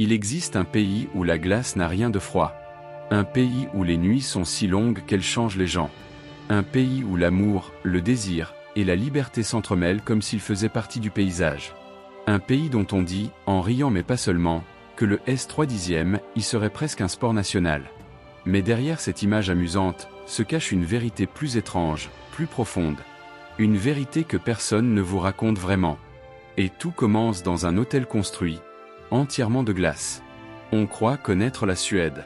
Il existe un pays où la glace n'a rien de froid. Un pays où les nuits sont si longues qu'elles changent les gens. Un pays où l'amour, le désir et la liberté s'entremêlent comme s'ils faisaient partie du paysage. Un pays dont on dit, en riant mais pas seulement, que le S310e y serait presque un sport national. Mais derrière cette image amusante, se cache une vérité plus étrange, plus profonde. Une vérité que personne ne vous raconte vraiment. Et tout commence dans un hôtel construit, entièrement de glace. On croit connaître la Suède.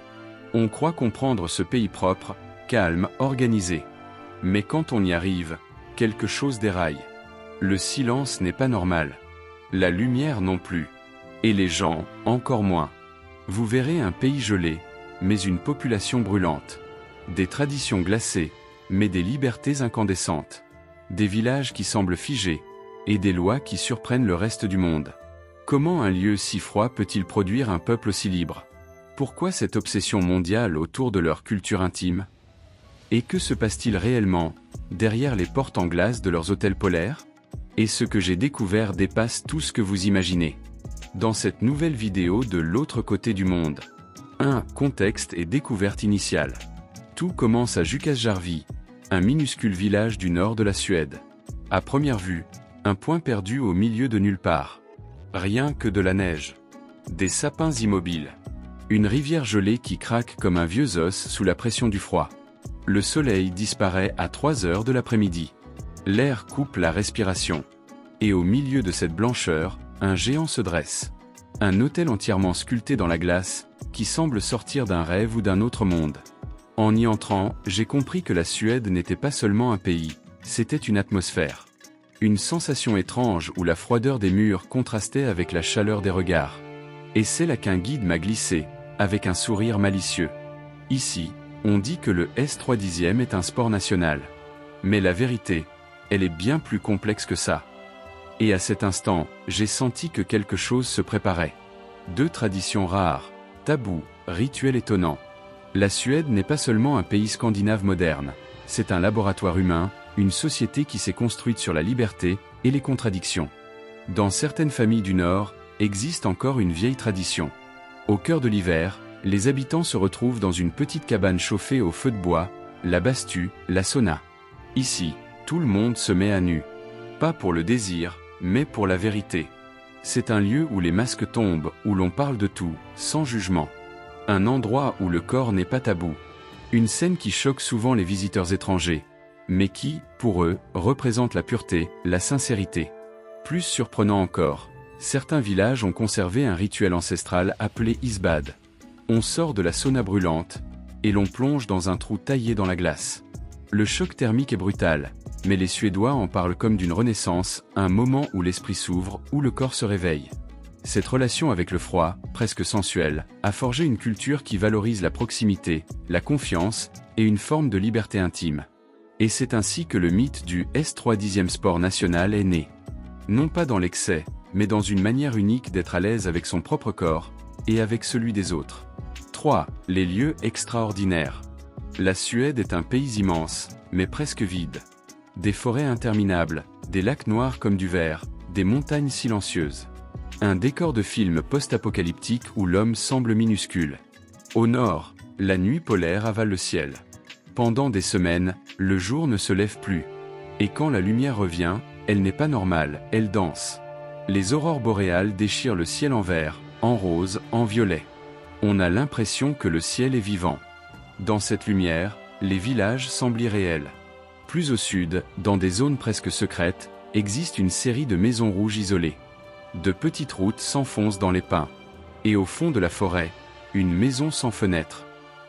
On croit comprendre ce pays propre, calme, organisé. Mais quand on y arrive, quelque chose déraille. Le silence n'est pas normal. La lumière non plus. Et les gens, encore moins. Vous verrez un pays gelé, mais une population brûlante. Des traditions glacées, mais des libertés incandescentes. Des villages qui semblent figés, et des lois qui surprennent le reste du monde. Comment un lieu si froid peut-il produire un peuple aussi libre? Pourquoi cette obsession mondiale autour de leur culture intime? Et que se passe-t-il réellement, derrière les portes en glace de leurs hôtels polaires? Et ce que j'ai découvert dépasse tout ce que vous imaginez. Dans cette nouvelle vidéo de l'autre côté du monde. 1. Contexte et découverte initiale. Tout commence à Jukkasjärvi, un minuscule village du nord de la Suède. À première vue, un point perdu au milieu de nulle part. Rien que de la neige. Des sapins immobiles. Une rivière gelée qui craque comme un vieux os sous la pression du froid. Le soleil disparaît à 3 heures de l'après-midi. L'air coupe la respiration. Et au milieu de cette blancheur, un géant se dresse. Un hôtel entièrement sculpté dans la glace, qui semble sortir d'un rêve ou d'un autre monde. En y entrant, j'ai compris que la Suède n'était pas seulement un pays, c'était une atmosphère. Une sensation étrange où la froideur des murs contrastait avec la chaleur des regards. Et c'est là qu'un guide m'a glissé, avec un sourire malicieux. Ici, on dit que le S310e est un sport national. Mais la vérité, elle est bien plus complexe que ça. Et à cet instant, j'ai senti que quelque chose se préparait. 2 traditions rares, tabous, rituels étonnants. La Suède n'est pas seulement un pays scandinave moderne, c'est un laboratoire humain, une société qui s'est construite sur la liberté et les contradictions. Dans certaines familles du Nord, existe encore une vieille tradition. Au cœur de l'hiver, les habitants se retrouvent dans une petite cabane chauffée au feu de bois, la bastu, la sauna. Ici, tout le monde se met à nu. Pas pour le désir, mais pour la vérité. C'est un lieu où les masques tombent, où l'on parle de tout, sans jugement. Un endroit où le corps n'est pas tabou. Une scène qui choque souvent les visiteurs étrangers, mais qui, pour eux, représente la pureté, la sincérité. Plus surprenant encore, certains villages ont conservé un rituel ancestral appelé isbad. On sort de la sauna brûlante, et l'on plonge dans un trou taillé dans la glace. Le choc thermique est brutal, mais les Suédois en parlent comme d'une renaissance, un moment où l'esprit s'ouvre, où le corps se réveille. Cette relation avec le froid, presque sensuelle, a forgé une culture qui valorise la proximité, la confiance, et une forme de liberté intime. Et c'est ainsi que le mythe du S310e sport national est né. Non pas dans l'excès, mais dans une manière unique d'être à l'aise avec son propre corps, et avec celui des autres. 3. Les lieux extraordinaires. La Suède est un pays immense, mais presque vide. Des forêts interminables, des lacs noirs comme du verre, des montagnes silencieuses. Un décor de film post-apocalyptique où l'homme semble minuscule. Au nord, la nuit polaire avale le ciel. Pendant des semaines, le jour ne se lève plus. Et quand la lumière revient, elle n'est pas normale, elle danse. Les aurores boréales déchirent le ciel en vert, en rose, en violet. On a l'impression que le ciel est vivant. Dans cette lumière, les villages semblent irréels. Plus au sud, dans des zones presque secrètes, existe une série de maisons rouges isolées. De petites routes s'enfoncent dans les pins. Et au fond de la forêt, une maison sans fenêtre.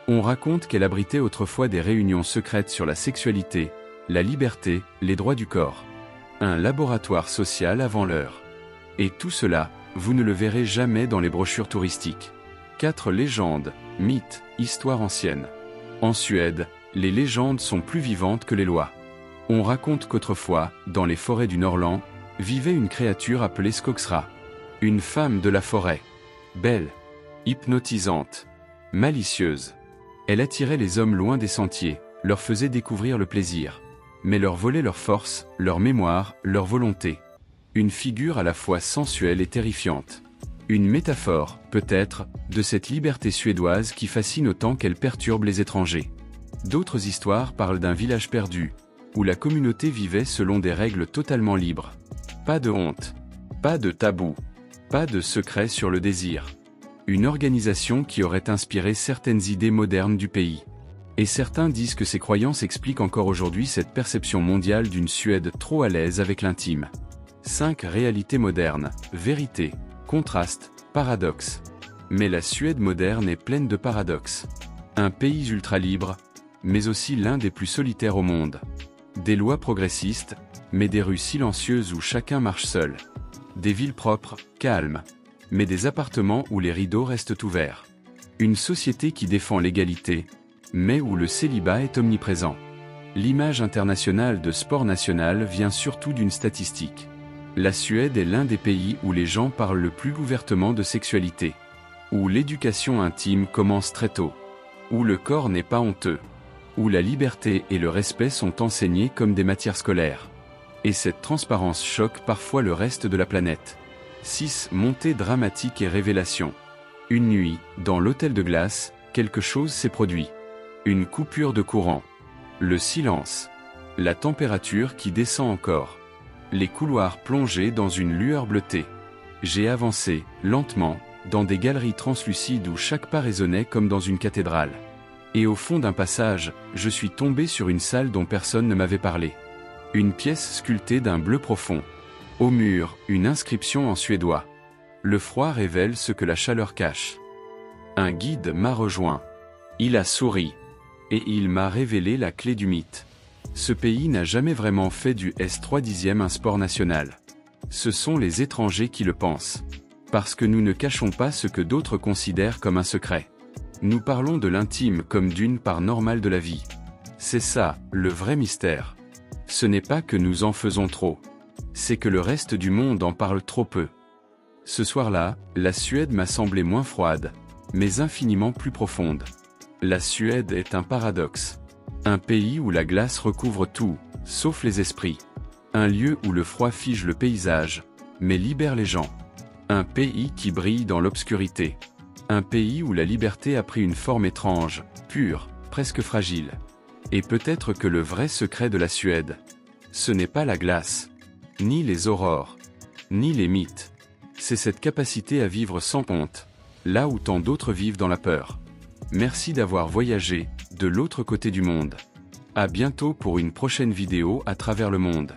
On raconte qu'elle abritait autrefois des réunions secrètes sur la sexualité, la liberté, les droits du corps. Un laboratoire social avant l'heure. Et tout cela, vous ne le verrez jamais dans les brochures touristiques. 4 légendes, mythes, histoires anciennes. En Suède, les légendes sont plus vivantes que les lois. On raconte qu'autrefois, dans les forêts du Norrland, vivait une créature appelée Skogsra. Une femme de la forêt. Belle, hypnotisante, malicieuse. Elle attirait les hommes loin des sentiers, leur faisait découvrir le plaisir. Mais leur volait leur force, leur mémoire, leur volonté. Une figure à la fois sensuelle et terrifiante. Une métaphore, peut-être, de cette liberté suédoise qui fascine autant qu'elle perturbe les étrangers. D'autres histoires parlent d'un village perdu, où la communauté vivait selon des règles totalement libres. Pas de honte, pas de tabou, pas de secret sur le désir. Une organisation qui aurait inspiré certaines idées modernes du pays. Et certains disent que ces croyances expliquent encore aujourd'hui cette perception mondiale d'une Suède trop à l'aise avec l'intime. 5 réalités modernes, vérité, contraste, paradoxe. Mais la Suède moderne est pleine de paradoxes. Un pays ultra-libre, mais aussi l'un des plus solitaires au monde. Des lois progressistes, mais des rues silencieuses où chacun marche seul. Des villes propres, calmes, mais des appartements où les rideaux restent ouverts. Une société qui défend l'égalité, mais où le célibat est omniprésent. L'image internationale de sport national vient surtout d'une statistique. La Suède est l'un des pays où les gens parlent le plus ouvertement de sexualité. Où l'éducation intime commence très tôt. Où le corps n'est pas honteux. Où la liberté et le respect sont enseignés comme des matières scolaires. Et cette transparence choque parfois le reste de la planète. 6. Montée dramatique et révélation. Une nuit, dans l'hôtel de glace, quelque chose s'est produit. Une coupure de courant. Le silence. La température qui descend encore. Les couloirs plongés dans une lueur bleutée. J'ai avancé, lentement, dans des galeries translucides où chaque pas résonnait comme dans une cathédrale. Et au fond d'un passage, je suis tombé sur une salle dont personne ne m'avait parlé. Une pièce sculptée d'un bleu profond. Au mur, une inscription en suédois. Le froid révèle ce que la chaleur cache. Un guide m'a rejoint. Il a souri. Et il m'a révélé la clé du mythe. Ce pays n'a jamais vraiment fait du S3/10 un sport national. Ce sont les étrangers qui le pensent. Parce que nous ne cachons pas ce que d'autres considèrent comme un secret. Nous parlons de l'intime comme d'une part normale de la vie. C'est ça, le vrai mystère. Ce n'est pas que nous en faisons trop. C'est que le reste du monde en parle trop peu. Ce soir-là, la Suède m'a semblé moins froide, mais infiniment plus profonde. La Suède est un paradoxe. Un pays où la glace recouvre tout, sauf les esprits. Un lieu où le froid fige le paysage, mais libère les gens. Un pays qui brille dans l'obscurité. Un pays où la liberté a pris une forme étrange, pure, presque fragile. Et peut-être que le vrai secret de la Suède, ce n'est pas la glace, ni les aurores, ni les mythes. C'est cette capacité à vivre sans honte, là où tant d'autres vivent dans la peur. Merci d'avoir voyagé de l'autre côté du monde. À bientôt pour une prochaine vidéo à travers le monde.